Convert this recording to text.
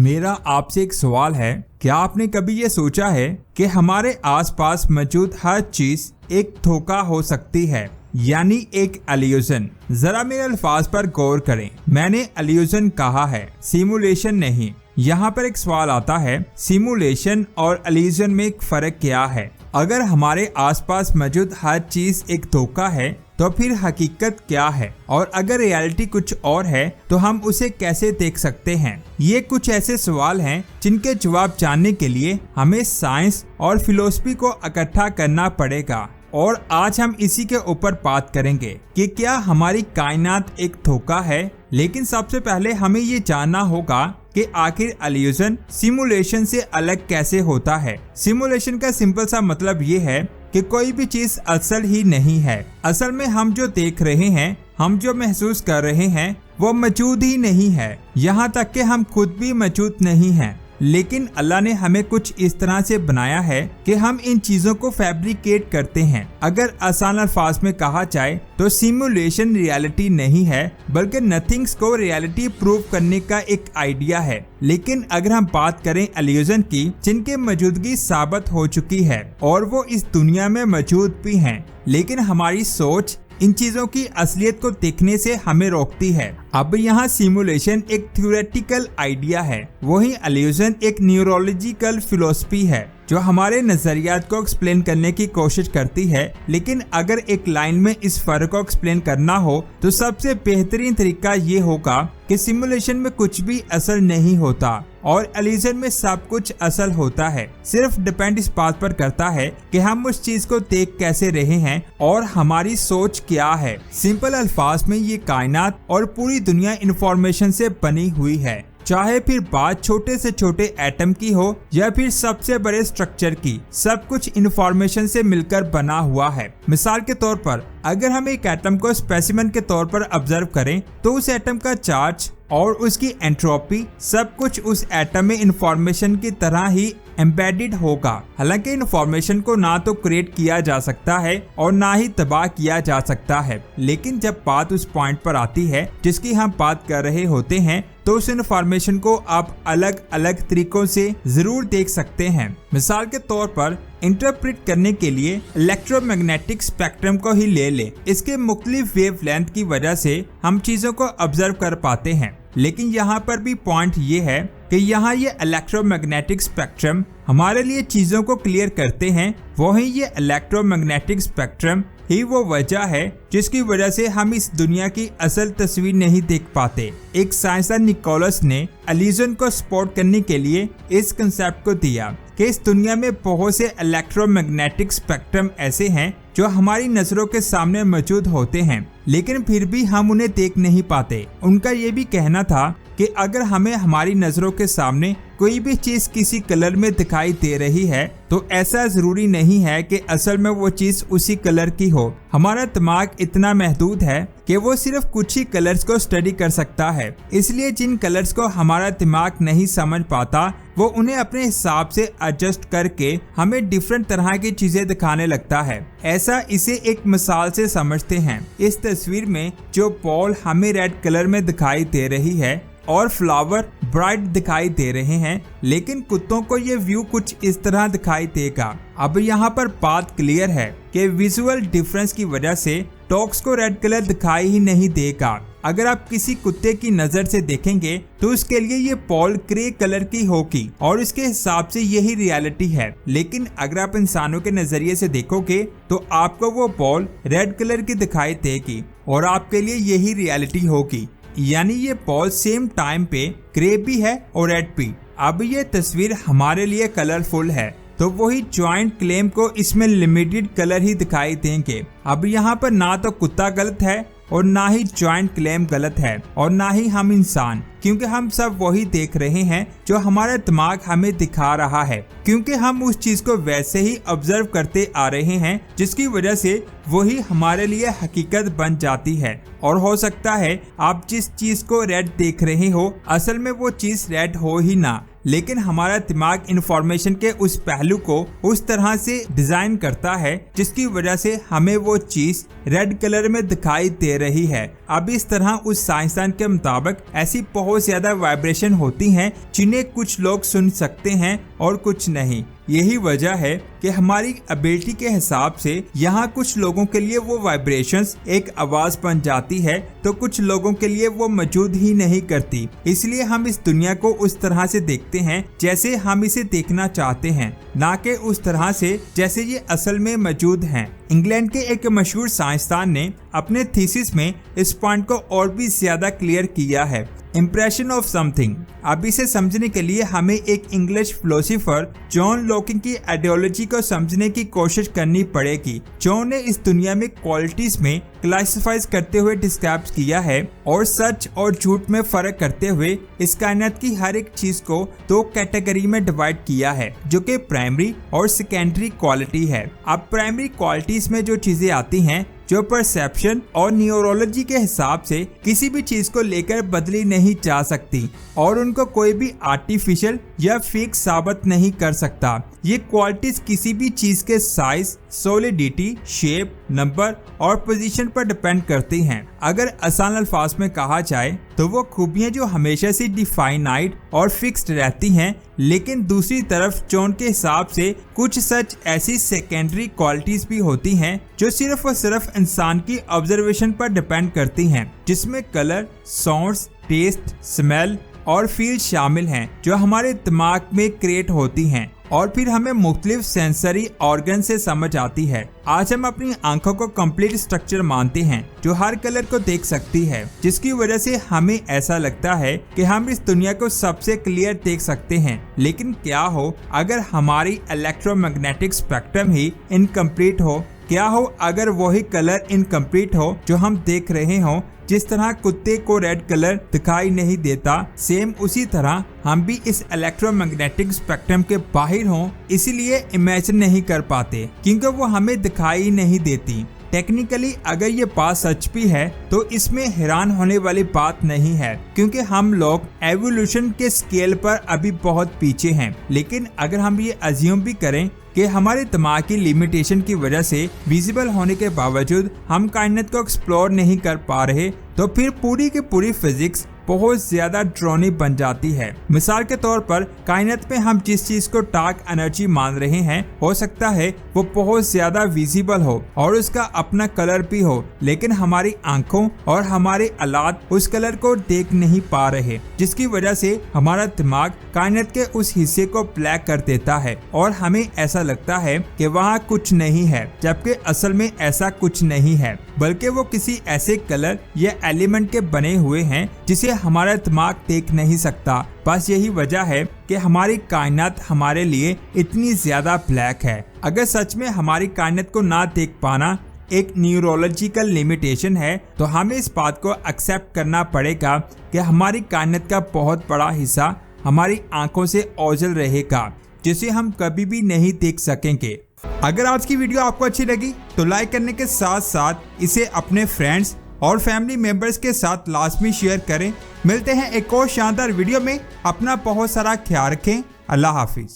मेरा आपसे एक सवाल है, क्या आपने कभी ये सोचा है कि हमारे आसपास मौजूद हर चीज एक धोखा हो सकती है, यानी एक इल्यूजन। जरा मेरे अल्फाज पर गौर करें, मैंने इल्यूजन कहा है, सिमुलेशन नहीं। यहाँ पर एक सवाल आता है, सिमुलेशन और इल्यूजन में एक फर्क क्या है? अगर हमारे आसपास मौजूद हर चीज एक धोखा है तो फिर हकीकत क्या है, और अगर रियलिटी कुछ और है तो हम उसे कैसे देख सकते हैं? ये कुछ ऐसे सवाल हैं जिनके जवाब जानने के लिए हमें साइंस और फिलॉसफी को इकट्ठा करना पड़ेगा। और आज हम इसी के ऊपर बात करेंगे कि क्या हमारी कायनात एक धोखा है। लेकिन सबसे पहले हमें ये जानना होगा कि आखिर इल्यूजन सिमुलेशन से अलग कैसे होता है। सिमुलेशन का सिंपल सा मतलब ये है कि कोई भी चीज असल ही नहीं है। असल में हम जो देख रहे हैं, हम जो महसूस कर रहे हैं, वो मौजूद ही नहीं है। यहाँ तक कि हम खुद भी मौजूद नहीं हैं। लेकिन अल्लाह ने हमें कुछ इस तरह से बनाया है कि हम इन चीजों को फैब्रिकेट करते हैं। अगर आसान अल्फाज में कहा जाए तो सिमुलेशन रियलिटी नहीं है, बल्कि नथिंग्स को रियलिटी प्रूव करने का एक आइडिया है। लेकिन अगर हम बात करें इल्यूजन की, जिनकी मौजूदगी साबित हो चुकी है और वो इस दुनिया में मौजूद भी हैं, लेकिन हमारी सोच इन चीजों की असलियत को देखने से हमें रोकती है। अब यहाँ सिमुलेशन एक थ्योरेटिकल आइडिया है, वही इल्यूजन एक न्यूरोलॉजिकल फिलॉसफी है जो हमारे नजरियात को एक्सप्लेन करने की कोशिश करती है। लेकिन अगर एक लाइन में इस फर्क को एक्सप्लेन करना हो तो सबसे बेहतरीन तरीका ये होगा कि सिमुलेशन में कुछ भी असल नहीं होता और इल्यूजन में सब कुछ असल होता है। सिर्फ डिपेंड इस बात पर करता है कि हम उस चीज को देख कैसे रहे हैं और हमारी सोच क्या है। सिंपल अल्फाज में ये कायनात और पूरी दुनिया इंफॉर्मेशन से बनी हुई है, चाहे फिर बात छोटे से छोटे एटम की हो या फिर सबसे बड़े स्ट्रक्चर की, सब कुछ इंफॉर्मेशन से मिलकर बना हुआ है। मिसाल के तौर पर अगर हम एक एटम को स्पेसिमेन के तौर पर ऑब्जर्व करें तो उस एटम का चार्ज और उसकी एंट्रोपी सब कुछ उस एटम में इंफॉर्मेशन की तरह ही एम्बेडेड होगा। हालांकि इंफॉर्मेशन को ना तो क्रिएट किया जा सकता है और ना ही तबाह किया जा सकता है, लेकिन जब बात उस पॉइंट पर आती है जिसकी हम बात कर रहे होते हैं तो उस इंफॉर्मेशन को आप अलग अलग तरीकों से जरूर देख सकते हैं। मिसाल के तौर पर इंटरप्रेट करने के लिए इलेक्ट्रोमैग्नेटिक स्पेक्ट्रम को ही ले ले। इसके मुख्तलिफ वेवलेंथ की वजह से हम चीजों को ऑब्जर्व कर पाते हैं। लेकिन यहाँ पर भी पॉइंट ये है कि यहाँ ये इलेक्ट्रोमैग्नेटिक स्पेक्ट्रम हमारे लिए चीजों को क्लियर करते हैं। वही ये इलेक्ट्रोमैग्नेटिक स्पेक्ट्रम ही वो वजह है जिसकी वजह से हम इस दुनिया की असल तस्वीर नहीं देख पाते। एक साइंसदान निकोलस ने इल्यूजन को सपोर्ट करने के लिए इस कंसेप्ट को दिया कि इस दुनिया में बहुत से इलेक्ट्रोमैग्नेटिक स्पेक्ट्रम ऐसे हैं जो हमारी नजरों के सामने मौजूद होते हैं, लेकिन फिर भी हम उन्हें देख नहीं पाते। उनका ये भी कहना था कि अगर हमें हमारी नजरों के सामने कोई भी चीज किसी कलर में दिखाई दे रही है तो ऐसा जरूरी नहीं है कि असल में वो चीज उसी कलर की हो। हमारा दिमाग इतना महदूद है कि वो सिर्फ कुछ ही कलर्स को स्टडी कर सकता है, इसलिए जिन कलर्स को हमारा दिमाग नहीं समझ पाता वो उन्हें अपने हिसाब से एडजस्ट करके हमें डिफरेंट तरह की चीजें दिखाने लगता है। ऐसा इसे एक मिसाल से समझते हैं। इस तस्वीर में जो बॉल हमें रेड कलर में दिखाई दे रही है और फ्लावर ब्राइट दिखाई दे रहे हैं, लेकिन कुत्तों को ये व्यू कुछ इस तरह दिखाई देगा। अब यहाँ पर बात क्लियर है कि विजुअल डिफरेंस की वजह से डॉग्स को रेड कलर दिखाई ही नहीं देगा। अगर आप किसी कुत्ते की नजर से देखेंगे तो उसके लिए ये बॉल ग्रे कलर की होगी और इसके हिसाब से यही रियलिटी है। लेकिन अगर आप इंसानों के नजरिए से देखोगे तो आपको वो बॉल रेड कलर की दिखाई देगी और आपके लिए यही रियलिटी होगी, यानी ये बॉल सेम टाइम पे ग्रे भी है और रेड भी। अब ये तस्वीर हमारे लिए कलरफुल है तो वही जॉइंट क्लेम को इसमें लिमिटेड कलर ही दिखाई देंगे। अब यहाँ पर ना तो कुत्ता गलत है और ना ही जॉइंट क्लेम गलत है और ना ही हम इंसान, क्योंकि हम सब वही देख रहे हैं जो हमारा दिमाग हमें दिखा रहा है, क्योंकि हम उस चीज को वैसे ही ऑब्जर्व करते आ रहे हैं जिसकी वजह से वही हमारे लिए हकीकत बन जाती है। और हो सकता है आप जिस चीज को रेड देख रहे हो असल में वो चीज रेड हो ही ना, लेकिन हमारा दिमाग इंफॉर्मेशन के उस पहलू को उस तरह से डिजाइन करता है जिसकी वजह से हमें वो चीज रेड कलर में दिखाई दे रही है। अब इस तरह उस साइंसदान के मुताबिक ऐसी बहुत ज्यादा वाइब्रेशन होती हैं जिन्हें कुछ लोग सुन सकते हैं और कुछ नहीं। यही वजह है कि हमारी एबिलिटी के हिसाब से यहाँ कुछ लोगों के लिए वो वाइब्रेशंस एक आवाज बन जाती है तो कुछ लोगों के लिए वो मौजूद ही नहीं करती। इसलिए हम इस दुनिया को उस तरह से देखते हैं जैसे हम इसे देखना चाहते हैं, ना कि उस तरह से जैसे ये असल में मौजूद हैं। इंग्लैंड के एक मशहूर साइंसदान ने अपने थीसिस में इस पॉइंट को और भी ज्यादा क्लियर किया है। Impression of something. अब इसे समझने के लिए हमें एक इंग्लिश फिलोसोफर जॉन लॉक की आइडियोलॉजी को समझने की कोशिश करनी पड़ेगी। जॉन ने इस दुनिया में क्वालिटीज में क्लासिफाइज करते हुए डिस्क्राइब किया है और सच और झूठ में फर्क करते हुए इस कायनात की हर एक चीज को दो कैटेगरी में डिवाइड किया है, जो कि प्राइमरी और सेकेंडरी क्वालिटी है। अब प्राइमरी क्वालिटीज में जो चीजें आती हैं जो परसेप्शन और न्यूरोलॉजी के हिसाब से किसी भी चीज को लेकर बदली नहीं जा सकती और उनको कोई भी आर्टिफिशियल या फेक साबित नहीं कर सकता। ये क्वालिटीज किसी भी चीज के साइज, सॉलिडिटी, शेप, नंबर और पोजीशन पर डिपेंड करती हैं। अगर आसान अल्फाज में कहा जाए तो वो खूबियां जो हमेशा से डिफाइनाइड और फिक्स्ड रहती हैं, लेकिन दूसरी तरफ जॉन के हिसाब से कुछ सच ऐसी सेकेंडरी क्वालिटीज भी होती हैं जो सिर्फ और सिर्फ इंसान की ऑब्जर्वेशन पर डिपेंड करती हैं, जिसमें कलर, साउंड्स, टेस्ट, स्मेल और फील शामिल हैं जो हमारे दिमाग में क्रिएट होती हैं और फिर हमें मुख्तलिफ सेंसरी ऑर्गन से समझ आती है। आज हम अपनी आंखों को कंप्लीट स्ट्रक्चर मानते हैं जो हर कलर को देख सकती है, जिसकी वजह से हमें ऐसा लगता है कि हम इस दुनिया को सबसे क्लियर देख सकते हैं। लेकिन क्या हो अगर हमारी इलेक्ट्रोमैग्नेटिक स्पेक्ट्रम ही इनकम्प्लीट हो? क्या हो अगर वही कलर इनकम्प्लीट हो जो हम देख रहे हो? जिस तरह कुत्ते को रेड कलर दिखाई नहीं देता, सेम उसी तरह हम भी इस इलेक्ट्रोमैग्नेटिक स्पेक्ट्रम के बाहर हों, इसीलिए इमेजिन नहीं कर पाते क्योंकि वो हमें दिखाई नहीं देती। टेक्निकली अगर ये बात सच भी है तो इसमें हैरान होने वाली बात नहीं है, क्योंकि हम लोग एवोल्यूशन के स्केल पर अभी बहुत पीछे हैं। लेकिन अगर हम ये अज्यूम भी करें कि हमारे दिमाग की लिमिटेशन की वजह से विजिबल होने के बावजूद हम कायनात को एक्सप्लोर नहीं कर पा रहे, तो फिर पूरी की पूरी फिजिक्स बहुत ज्यादा ड्रोनी बन जाती है। मिसाल के तौर पर कायनात में हम जिस चीज को डार्क एनर्जी मान रहे हैं, हो सकता है वो बहुत ज्यादा विजिबल हो और उसका अपना कलर भी हो, लेकिन हमारी आंखों और हमारे आलात उस कलर को देख नहीं पा रहे, जिसकी वजह से हमारा दिमाग कायनात के उस हिस्से को ब्लैक कर देता है और हमें ऐसा लगता है कि वहाँ कुछ नहीं है, जबकि असल में ऐसा कुछ नहीं है, बल्कि वो किसी ऐसे कलर या एलिमेंट के बने हुए हैं जिसे हमारा दिमाग देख नहीं सकता। बस यही वजह है कि हमारी कायनात हमारे लिए इतनी ज्यादा ब्लैक है। अगर सच में हमारी कायनात को ना देख पाना एक न्यूरोलॉजिकल लिमिटेशन है, तो हमें इस बात को एक्सेप्ट करना पड़ेगा कि हमारी कायनात का बहुत बड़ा हिस्सा हमारी आंखों से ओझल रहेगा, जिसे हम कभी भी नहीं देख सकेंगे। अगर आज की वीडियो आपको अच्छी लगी तो लाइक करने के साथ साथ इसे अपने फ्रेंड्स और फैमिली मेंबर्स के साथ लाजमी शेयर करें। मिलते हैं एक और शानदार वीडियो में। अपना बहुत सारा ख्याल रखें। अल्लाह हाफिज।